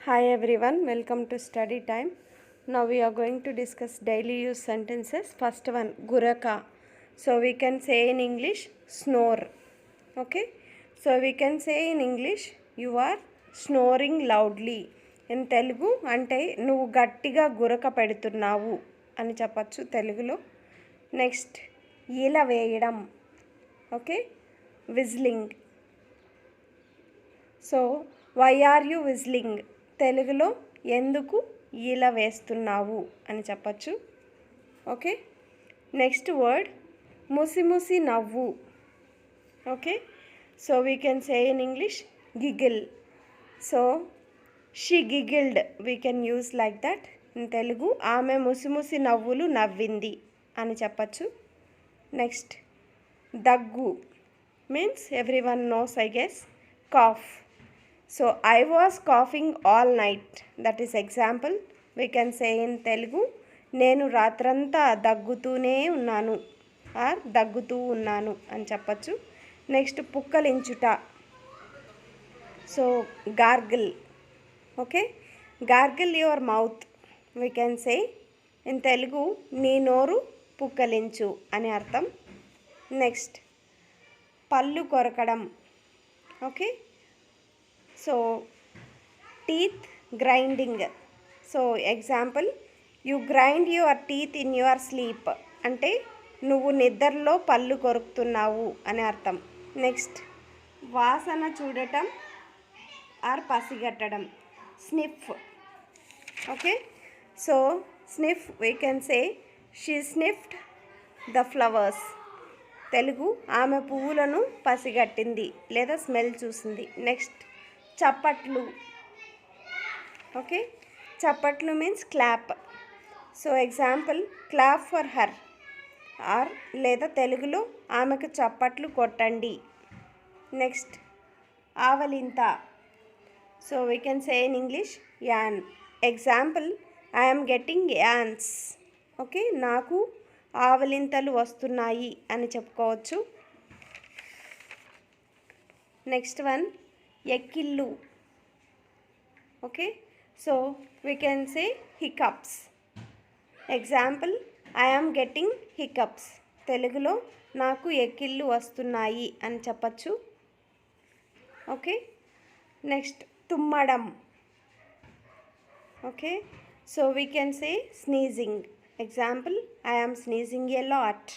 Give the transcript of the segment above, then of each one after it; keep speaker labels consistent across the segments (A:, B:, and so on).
A: Hi everyone, welcome to study time. Now we are going to discuss daily use sentences. First one, guraka. So we can say in English, snore. Okay. So we can say in English, you are snoring loudly. In Telugu అంటే నువ్వు గట్టిగా గురక పెడుతున్నావు అని చెప్పచ్చు తెలుగులో. Next ఈల వేయడం. Okay, whistling. So why are you whistling తెలుగులో ఎందుకు ఈల వేస్తున్నావు అని చెప్పచ్చు. ఓకే, నెక్స్ట్ వర్డ్ ముసిముసి నవ్వు. Okay, so we can say in English giggle. So she giggled, we can use like that in Telugu. ఆమె ముసిముసి నవ్వులు నవ్వింది అని చెప్పచ్చు. నెక్స్ట్ దగ్గు means every one knows I guess cough. So I was coughing all night. That is example. We can say in Telugu, నేను రాత్రంతా దగ్గుతూనే ఉన్నాను ఆర్ దగ్గుతూ ఉన్నాను అని చెప్పచ్చు. నెక్స్ట్ పుక్కలించుట. So gargle. Okay, gargle your mouth. We can say in Telugu నీ నోరు పుక్కలించు అని అర్థం. నెక్స్ట్ పళ్ళు కొరకడం. Okay, so teeth grinding. So example, you grind your teeth in your sleep అంటే నువ్వు నిద్రలో పళ్ళు కొరుకుతున్నావు అని అర్థం. నెక్స్ట్ వాసన చూడటం ఆర్ పసిగట్టడం, sniff. Okay, so sniff we can say she sniffed the flowers. Telugu ఆమె పువ్వులను పసిగట్టింది లేదా స్మెల్ చూసింది. నెక్స్ట్ చప్పట్లు. ఓకే, చప్పట్లు means clap. So example, clap for her or లేదా తెలుగులో ఆమెకు చప్పట్లు కొట్టండి. నెక్స్ట్ ఆవలింత. So we can say in English yawn. Example, I'm getting yawns. Okay, నాకు ఆవలింతలు వస్తున్నాయి అని చెప్పుకోవచ్చు. నెక్స్ట్ వన్ ఎక్కిళ్ళు. Okay, so we can say hiccups. Example, I'm getting hiccups. తెలుగులో నాకు ఎక్కిళ్ళు వస్తున్నాయి అని చెప్పచ్చు. ఓకే, నెక్స్ట్ తుమ్మడం. Okay, so we can say sneezing. Example, I'm sneezing a lot.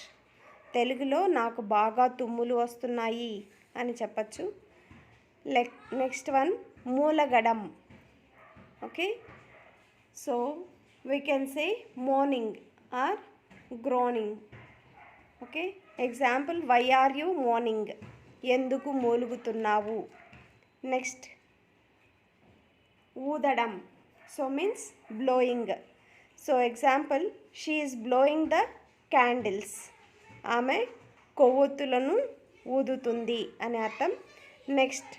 A: తెలుగులో నాకు బాగా తుమ్ములు వస్తున్నాయి అని చెప్పచ్చు. నెక్స్ట్ వన్ మూలగడం. Okay, so we can say moaning or groaning. Okay, example, why are you moaning ఎందుకు మూలుగుతున్నావు. నెక్స్ట్ ఊదడం. So means blowing. So example, she is blowing the candles. ఆమె కొవ్వొత్తులను ఊదుతుంది అని అర్థం. నెక్స్ట్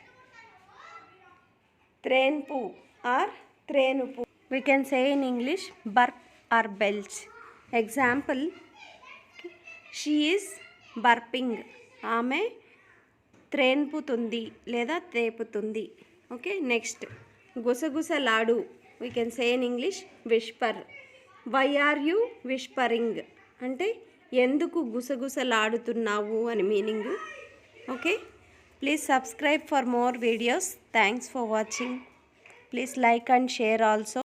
A: త్రేన్పు ఆర్ త్రేనుపు. We can say in English burp or belch. Example, she is burping. ఆమె త్రేన్పుతుంది లేదా త్రేపుతుంది. ఓకే, నెక్స్ట్ గుసగుసలాడు. We can say in English Whisper. Why are you whispering అంటే ఎందుకు గుసగుసలాడుతున్నావు అని meaning. Okay, please subscribe for more videos. Thanks for watching. Please like and share also.